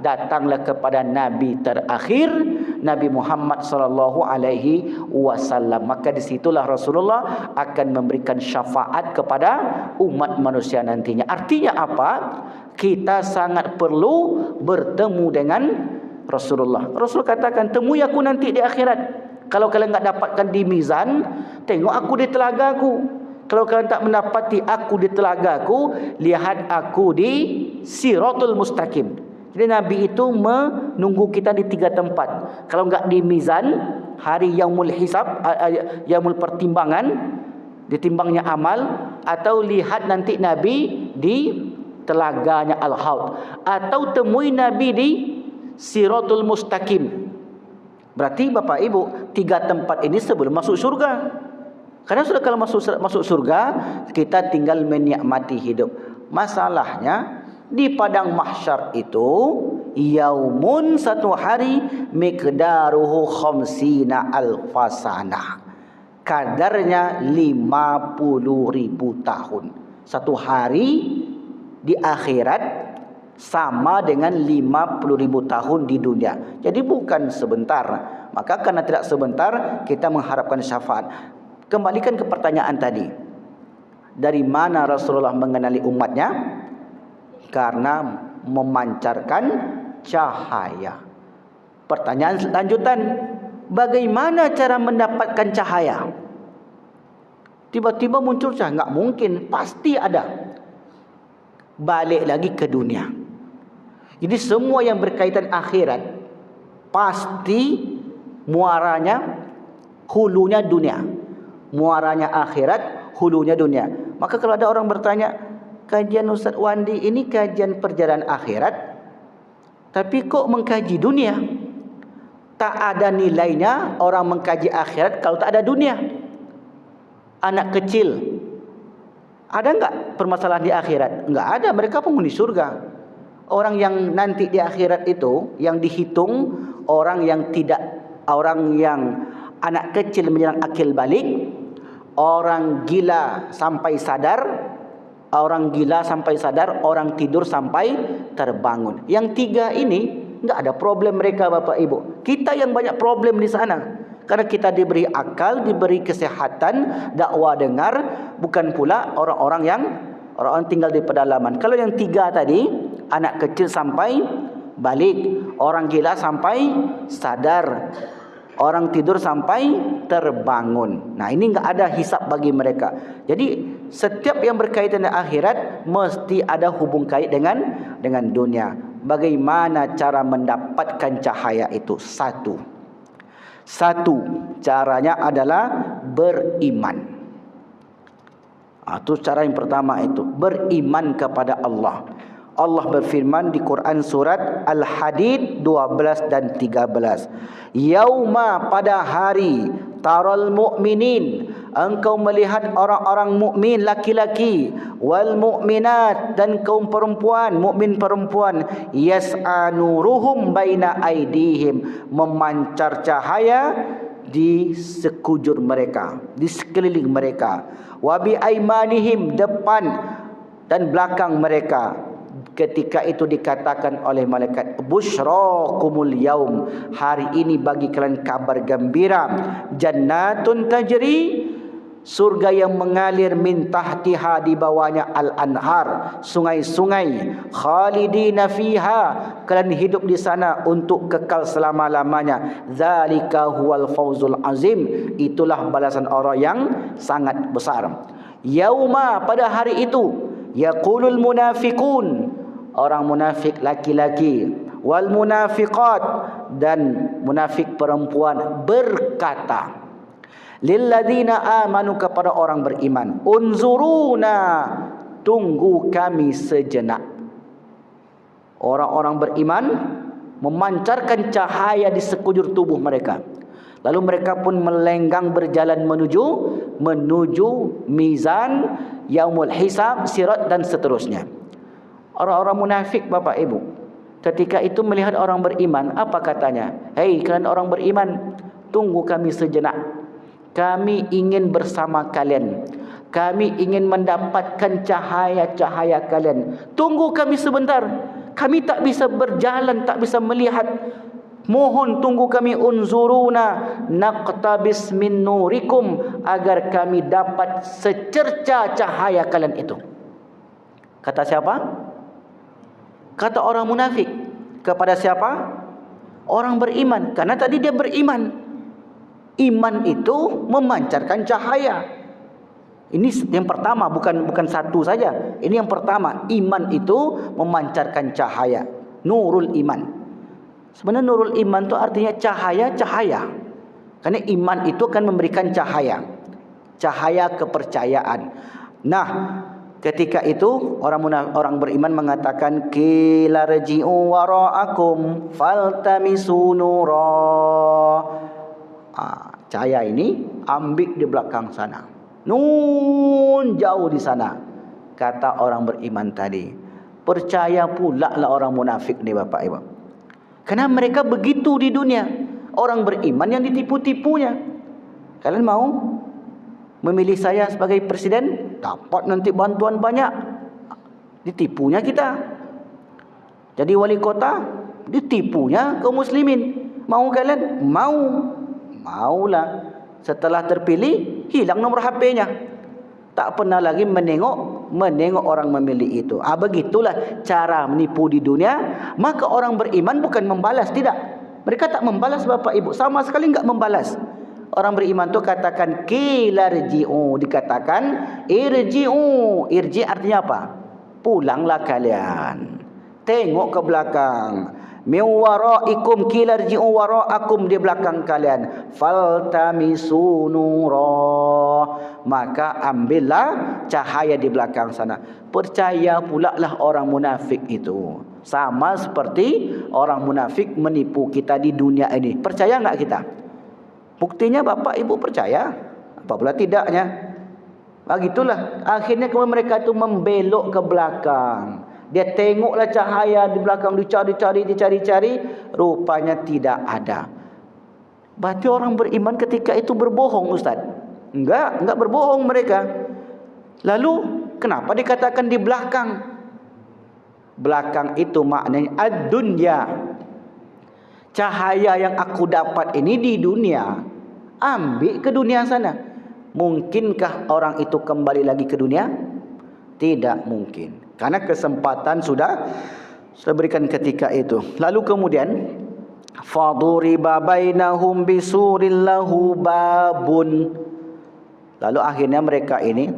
S1: datanglah kepada Nabi terakhir, Nabi Muhammad SAW. Maka disitulah Rasulullah akan memberikan syafaat kepada umat manusia nantinya. Artinya apa? Kita sangat perlu bertemu dengan Rasulullah. Rasul katakan, temui aku nanti di akhirat. Kalau kalian tak dapatkan di mizan, tengok aku di telagaku. Kalau kalian tak mendapati aku di telagaku, lihat aku di Siratul Mustaqim. Jadi Nabi itu menunggu kita di 3 tempat. Kalau enggak di mizan, hari yaumul hisab, yaumul pertimbangan, ditimbangnya amal, atau lihat nanti Nabi di telaganya Al-Haud, atau temui Nabi di Siratul Mustaqim. Berarti Bapak Ibu, 3 tempat ini sebelum masuk surga. Karena sudah kalau masuk surga, kita tinggal menikmati hidup. Masalahnya di padang mahsyar itu, yaumun, satu hari, miqdaruhu khamsina alfasana, kadarnya 50.000 tahun. Satu hari di akhirat sama dengan 50.000 tahun di dunia. Jadi bukan sebentar. Maka karena tidak sebentar, kita mengharapkan syafaat. Kembalikan ke pertanyaan tadi. Dari mana Rasulullah mengenali umatnya? Karena memancarkan cahaya. Pertanyaan lanjutan, bagaimana cara mendapatkan cahaya? Tiba-tiba muncul cahaya? Enggak mungkin, pasti ada. Balik lagi ke dunia. Jadi semua yang berkaitan akhirat pasti muaranya, hulunya dunia. Muaranya akhirat, hulunya dunia. Maka kalau ada orang bertanya, kajian Ustaz Wandi ini kajian perjalanan akhirat, tapi kok mengkaji dunia? Tak ada nilainya orang mengkaji akhirat kalau tak ada dunia. Anak kecil, ada enggak permasalahan di akhirat? Enggak ada, mereka penghuni surga. Orang yang nanti di akhirat itu yang dihitung orang yang anak kecil menjelang akil balik, orang gila sampai sadar, orang tidur sampai terbangun. Yang tiga ini enggak ada problem mereka, Bapak Ibu. Kita yang banyak problem di sana. Karena kita diberi akal, diberi kesehatan, dakwah dengar, bukan pula orang tinggal di pedalaman. Kalau yang tiga tadi, anak kecil sampai balik, orang gila sampai sadar, orang tidur sampai terbangun. Nah, ini enggak ada hisab bagi mereka. Jadi setiap yang berkaitan dengan akhirat mesti ada hubung kait dengan dunia. Bagaimana cara mendapatkan cahaya itu? Satu caranya adalah beriman. Itu cara yang pertama, itu beriman kepada Allah. Allah berfirman di Quran surat Al-Hadid 12 dan 13. Yauma, pada hari, taral mu'minin, engkau melihat orang-orang mukmin laki-laki, wal mu'minat, dan kaum perempuan, mukmin perempuan, yas'a nuruhum baina aidihim, memancar cahaya di sekujur mereka, di sekeliling mereka, wa bi aimanihim, depan dan belakang mereka. Ketika itu dikatakan oleh malaikat, busyrakumul yaum, hari ini bagi kalian kabar gembira, jannatun tajri, surga yang mengalir, min tahtiha, di bawahnya al-anhar, sungai-sungai, khalidina fiha, kalian hidup di sana untuk kekal selama-lamanya. Zalika huwal fawzul azim, itulah balasan orang yang sangat besar. Yauma, pada hari itu, yaqulul munafiqun, orang munafik laki-laki, wal munafiqat, dan munafik perempuan berkata, lilladzina amanu, kepada orang beriman, unzuruna, tunggu kami sejenak. Orang-orang beriman memancarkan cahaya di sekujur tubuh mereka. Lalu mereka pun melenggang berjalan menuju mizan, yaumul hisab, sirat, dan seterusnya. Orang-orang munafik, Bapak Ibu, ketika itu melihat orang beriman, apa katanya? Hei kalian orang beriman, tunggu kami sejenak. Kami ingin bersama kalian. Kami ingin mendapatkan cahaya-cahaya kalian. Tunggu kami sebentar. Kami tak bisa berjalan, tak bisa melihat. Mohon tunggu kami, unzuruna naqtabis min nurikum, agar kami dapat secerca cahaya kalian itu. Kata siapa? Kata orang munafik. Kepada siapa? Orang beriman. Karena tadi dia beriman. Iman itu memancarkan cahaya. Ini yang pertama, bukan satu saja. Ini yang pertama, iman itu memancarkan cahaya. Nurul iman. Sebenarnya nurul iman itu artinya cahaya-cahaya. Karena iman itu akan memberikan cahaya. Cahaya kepercayaan. Nah, ketika itu orang beriman mengatakan, qila rji'u wara'akum faltamisu nura. Cahaya ini ambil di belakang sana. Nun, jauh di sana. Kata orang beriman tadi. Percaya pula lah orang munafik ni, Bapak Ibu. Karena mereka begitu di dunia. Orang beriman yang ditipu-tipunya. Kalian mau memilih saya sebagai presiden? Dapat nanti bantuan banyak. ditipunya kita. Jadi wali kota, ditipunya kaum muslimin. Mau kalian? Mau. Maulah. Setelah terpilih, hilang nomor HP-nya. Tak pernah lagi menengok orang memilih itu. Begitulah cara menipu di dunia. Maka orang beriman bukan membalas, tidak. Mereka tak membalas Bapak Ibu, sama sekali enggak membalas. Orang beriman tu katakan qila irji'u, dikatakan irji'u. Irji artinya apa? Pulanglah kalian. Tengok ke belakang. Min waraikum qila irji'u waraakum, di belakang kalian. Faltamisu nura, maka ambillah cahaya di belakang sana. Percaya pula lah orang munafik itu. Sama seperti orang munafik menipu kita di dunia ini. Percaya enggak kita? Buktinya Bapak Ibu percaya. Apa pula tidaknya? Begitulah. Akhirnya kemudian mereka itu membelok ke belakang. Dia tengoklah cahaya di belakang, dicari. Rupanya tidak ada. Berarti orang beriman ketika itu berbohong, Ustaz? Enggak berbohong mereka. Lalu kenapa dikatakan di belakang? Belakang itu maknanya ad-dunya. Cahaya yang aku dapat ini di dunia, ambil ke dunia sana. Mungkinkah orang itu kembali lagi ke dunia? Tidak mungkin. Karena kesempatan sudah berikan ketika itu. Lalu kemudian faduriba bainahum bisuril lahu babun. Lalu akhirnya mereka ini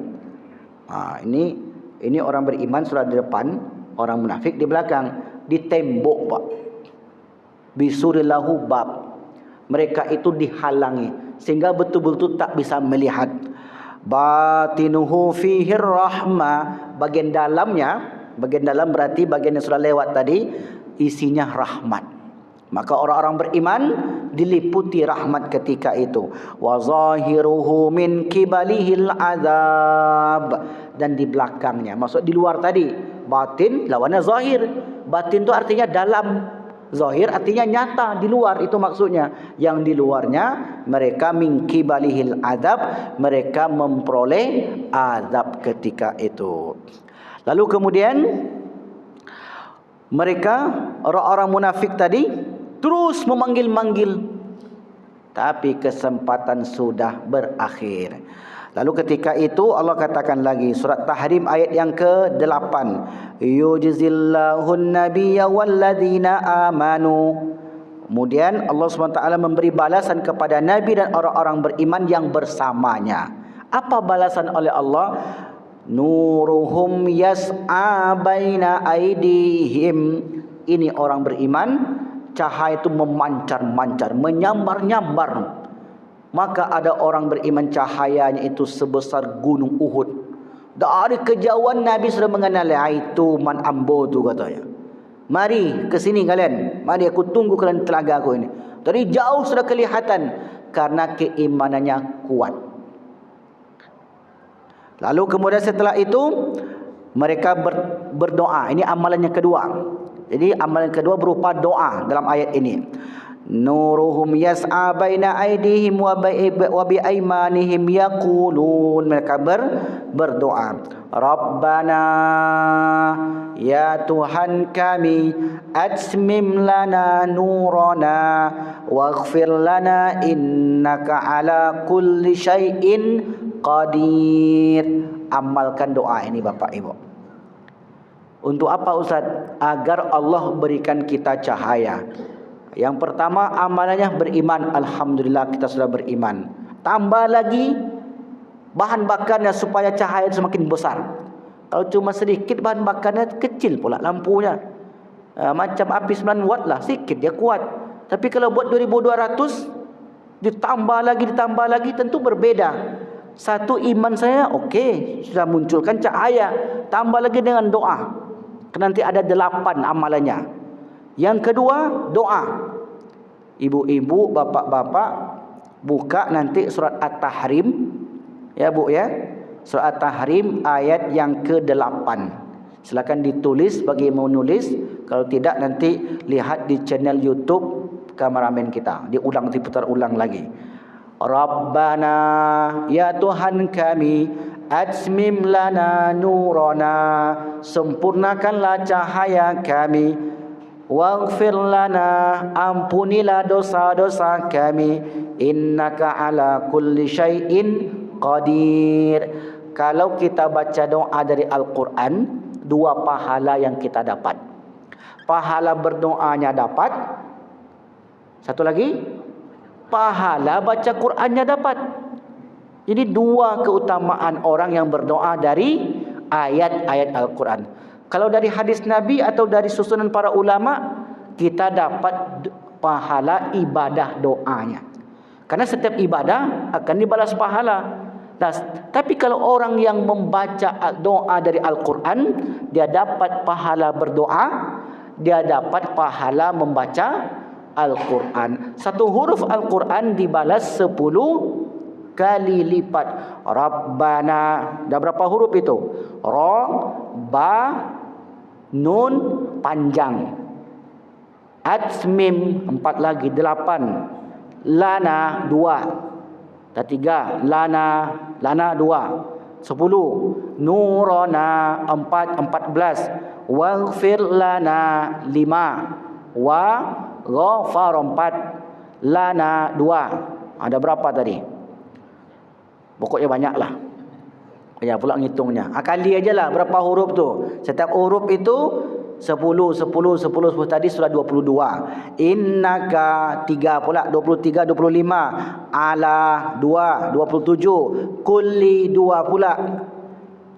S1: orang beriman sudah di depan, orang munafik di belakang, ditembok Pak. Bisuril lahu bab. Mereka itu dihalangi sehingga betul-betul tak bisa melihat. Batinuhu fihir rahmah, bagian dalam berarti bagian yang sudah lewat tadi, isinya rahmat. Maka orang-orang beriman diliputi rahmat ketika itu. Wa zahiruhu min kibalihil azab, dan di belakangnya, maksud di luar tadi, batin lawannya zahir. Batin itu artinya dalam, zahir artinya nyata, di luar itu maksudnya. Yang di luarnya mereka min kibalihil azab, mereka memperoleh azab ketika itu. Lalu kemudian mereka orang-orang munafik tadi terus memanggil-manggil, tapi kesempatan sudah berakhir. Lalu ketika itu Allah katakan lagi, surat Tahrim ayat yang ke-8, yujzillahun nabiyya walladzina amanu. Kemudian Allah SWT memberi balasan kepada Nabi dan orang-orang beriman yang bersamanya. Apa balasan oleh Allah? Nuruhum yas'a baina aidihim. Ini orang beriman, cahaya itu memancar-mancar, menyambar-nyambar. Maka ada orang beriman cahayanya itu sebesar gunung Uhud. Dari kejauhan Nabi sudah mengenal, itu man ambo tu katanya. Mari ke sini kalian. Mari aku tunggu kalian telaga aku ini. Dari jauh sudah kelihatan karena keimanannya kuat. Lalu kemudian setelah itu mereka berdoa. Ini amalan yang kedua. Jadi amalan kedua berupa doa dalam ayat ini. Nuruhum yas'a baina aydihim wa bi aymanihim yaqulun. Mereka berdoa, Rabbana, ya Tuhan kami, atmim lana nurana waghfir lana innaka ala kulli syai'in qadir. Amalkan doa ini Bapak Ibu. Untuk apa Ustaz? Agar Allah berikan kita cahaya. Yang pertama amalannya beriman. Alhamdulillah kita sudah beriman. Tambah lagi bahan bakarnya supaya cahaya semakin besar. Kalau cuma sedikit bahan bakarnya kecil pula lampunya. Macam api 9 watt lah, sedikit dia kuat. Tapi kalau buat 2200 ditambah lagi tentu berbeda. Satu, iman saya okey, sudah munculkan cahaya. Tambah lagi dengan doa. Nanti ada 8 amalannya. Yang kedua, doa. Ibu-ibu, bapak-bapak, buka nanti surat At-Tahrim. Ya Bu ya. Surat At-Tahrim ayat yang ke-8. Silakan ditulis bagi yang mau nulis. Kalau tidak nanti lihat di channel YouTube kameramen kita. Diputar ulang lagi. Rabbana, ya Tuhan kami, Atmim lana nurana, sempurnakanlah cahaya kami. Waghfir lana, ampunilah dosa-dosa kami. Innaka ala kulli syai'in qadir. Kalau kita baca doa dari Al-Quran, 2 pahala yang kita dapat. Pahala berdoanya dapat. Satu lagi, pahala baca Qurannya dapat. Jadi 2 keutamaan orang yang berdoa dari ayat-ayat Al-Quran. Kalau dari hadis Nabi atau dari susunan para ulama, kita dapat pahala ibadah doanya. Karena setiap ibadah akan dibalas pahala. Tapi kalau orang yang membaca doa dari Al-Quran, dia dapat pahala berdoa, dia dapat pahala membaca Al-Quran. 1 huruf Al-Quran dibalas 10 kali lipat. Rabbana, dah berapa huruf itu? Ra, ba, nun, panjang. Atmim, 4 lagi, 8. Lana, 2. Dah 3. Lana 2. 10. Nurana, 14. Waghfir lana, 5. Wa ghafar, 4. Lana, 2. Ada berapa tadi? Pokoknya banyaklah. Ya pula ngitungnya. Kali aja lah berapa huruf tu. Setiap huruf itu 10 tadi sudah 22. Innaka 3 pula 23 25. Ala 2 27. Kulli 2 pula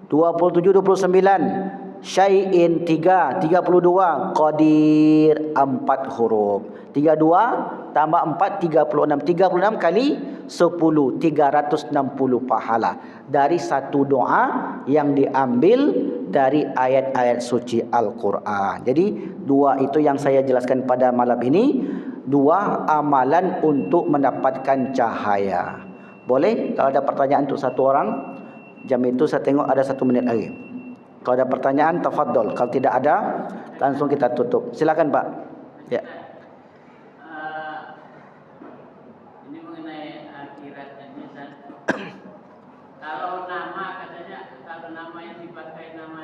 S1: 27 29. Syai'in 3 32. Qadir 4 huruf. 32 tambah 4 36. 36 kali 10 360 pahala dari satu doa yang diambil dari ayat-ayat suci Al-Quran. Jadi 2 itu yang saya jelaskan pada malam ini, 2 amalan untuk mendapatkan cahaya. Boleh? Kalau ada pertanyaan untuk 1 orang, jam itu saya tengok ada 1 menit lagi. Kalau ada pertanyaan, tafadhol. Kalau tidak ada, langsung kita tutup. Silakan Pak. Ya.
S2: Ini mengenai akhirat dan nisan. Kalau nama katanya, kalau nama yang dipakai nama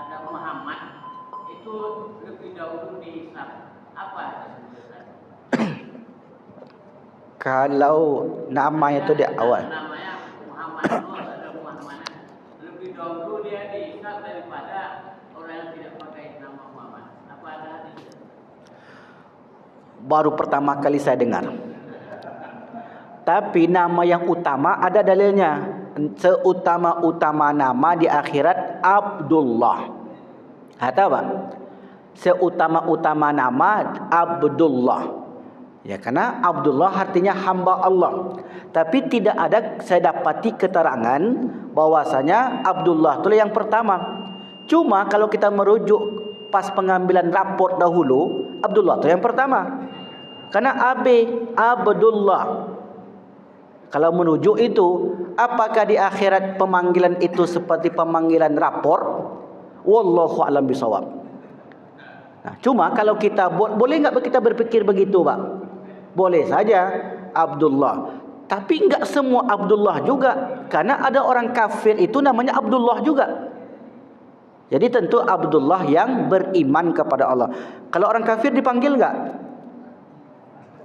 S2: ada Muhammad, itu lebih dahulu dihisab. Apa itu?
S1: Kalau nama itu di awal.
S2: Namanya Muhammad Nur atau Muhammad, lebih dahulu dia dihisab daripada orang yang tidak pakai nama Muhammad. Apa ada hadis?
S1: Baru pertama kali saya dengar. Tapi nama yang utama ada dalilnya. Seutama-utama nama di akhirat Abdullah. Tahu Pak? Seutama-utama nama Abdullah. Ya, karena Abdullah artinya hamba Allah. Tapi tidak ada saya dapati keterangan bahwasanya Abdullah itu yang pertama. Cuma kalau kita merujuk pas pengambilan raport dahulu, Abdullah itu yang pertama. Karena Abdullah. Kalau menuju itu, apakah di akhirat pemanggilan itu seperti pemanggilan rapor? Wallahu a'lam bishawab. Nah, cuma kalau kita boleh enggak kita berpikir begitu, Pak? Boleh saja Abdullah. Tapi enggak semua Abdullah juga, karena ada orang kafir itu namanya Abdullah juga. Jadi tentu Abdullah yang beriman kepada Allah. Kalau orang kafir dipanggil enggak?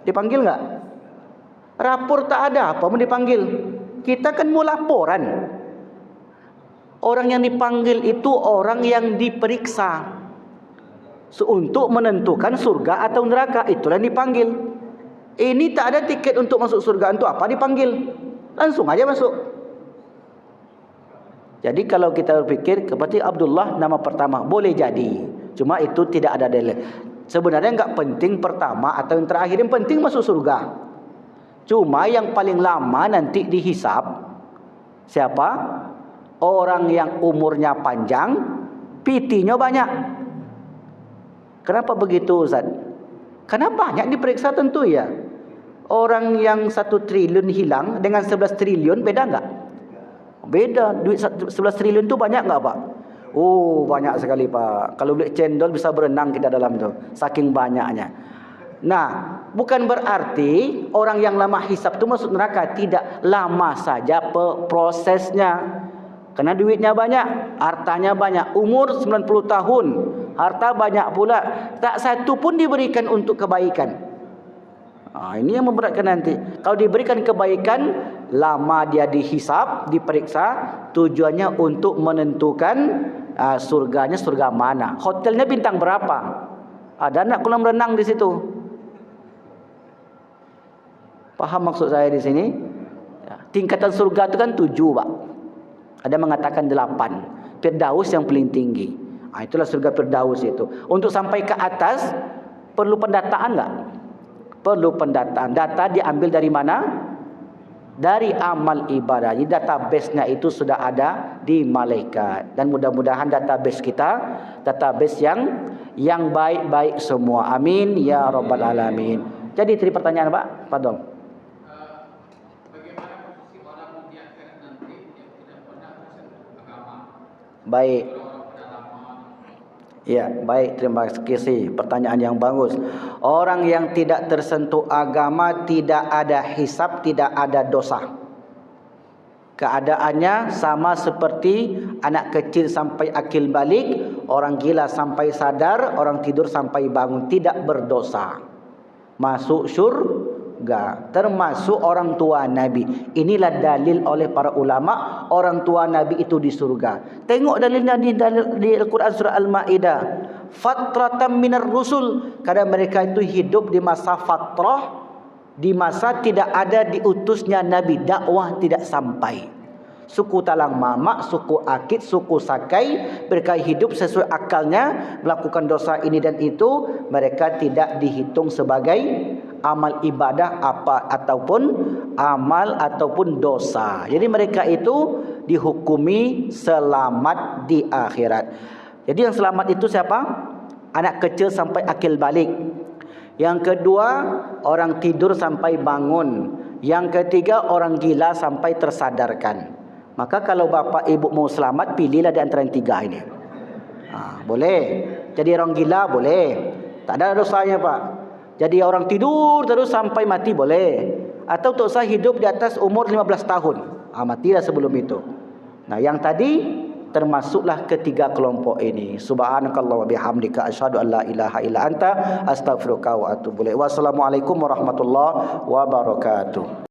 S1: Dipanggil enggak? Rapor tak ada, apa mau dipanggil? Kita kan mau laporan. Orang yang dipanggil itu orang yang diperiksa untuk menentukan surga atau neraka. Itulah yang dipanggil. Ini tak ada tiket untuk masuk surga, untuk apa dipanggil? Langsung aja masuk. Jadi kalau kita berpikir seperti Abdullah nama pertama, boleh jadi. Cuma itu tidak ada dalil. Sebenarnya enggak penting pertama atau yang terakhir, yang penting masuk surga. Cuma yang paling lama nanti dihisab siapa? Orang yang umurnya panjang, PT-nya banyak. Kenapa begitu Ustaz? Karena banyak diperiksa tentu ya. Orang yang 1 triliun hilang dengan 11 triliun beda enggak? Beda. Duit 11 triliun itu banyak enggak Pak? Oh banyak sekali Pak. Kalau beli cendol bisa berenang kita dalam tu, saking banyaknya. Nah, bukan berarti orang yang lama hisab itu masuk neraka. Tidak, lama saja prosesnya. Karena duitnya banyak, hartanya banyak, umur 90 tahun, harta banyak pula, tak satu pun diberikan untuk kebaikan. Ini yang memberatkan nanti. Kalau diberikan kebaikan, lama dia dihisab, diperiksa, tujuannya untuk menentukan surganya surga mana, hotelnya bintang berapa, ada nak kolam renang di situ. Paham maksud saya di sini? Tingkatan surga itu kan 7, Pak. Ada mengatakan 8. Firdaus yang paling tinggi. Itulah surga Firdaus itu. Untuk sampai ke atas perlu pendataan enggak? Perlu pendataan. Data diambil dari mana? Dari amal ibadah. Jadi database-nya itu sudah ada di malaikat. Dan mudah-mudahan database kita database yang baik-baik semua. Amin ya rabbal alamin. Jadi tadi pertanyaan, Pak, pardon.
S2: Bagaimana posisi orang di akhirat nanti yang tidak pernah tersentuh agama?
S1: Baik. Ya, baik, terima kasih. Pertanyaan yang bagus. Orang yang tidak tersentuh agama, tidak ada hisab, tidak ada dosa. Keadaannya sama seperti anak kecil sampai akil balik, orang gila sampai sadar, orang tidur sampai bangun, tidak berdosa. Masuk surga, termasuk orang tua Nabi. Inilah dalil oleh para ulama, orang tua Nabi itu di surga. Tengok dalilnya di Al-Quran surah Al-Ma'idah. Fatratan minar rusul, karena mereka itu hidup di masa fatrah, di masa tidak ada diutusnya Nabi, dakwah tidak sampai. Suku Talang Mamak, suku Akid, suku Sakai, mereka hidup sesuai akalnya, melakukan dosa ini dan itu, mereka tidak dihitung sebagai amal ibadah apa ataupun amal ataupun dosa. Jadi mereka itu dihukumi selamat di akhirat. Jadi yang selamat itu siapa? Anak kecil sampai akil balik. Yang kedua, orang tidur sampai bangun. Yang ketiga, orang gila sampai tersadarkan. Maka kalau bapak ibu mau selamat, pilihlah di antara yang 3 ini. Boleh. Jadi orang gila boleh, tak ada dosanya, Pak. Jadi orang tidur terus sampai mati boleh. Atau tak usah hidup di atas umur 15 tahun. Matilah sebelum itu. Nah, yang tadi termasuklah ketiga kelompok ini. Subhanakallah wa bihamdika asyhadu an la ilaha illa anta astaghfiruka wa atubu ilaik. Wassalamualaikum warahmatullahi wabarakatuh.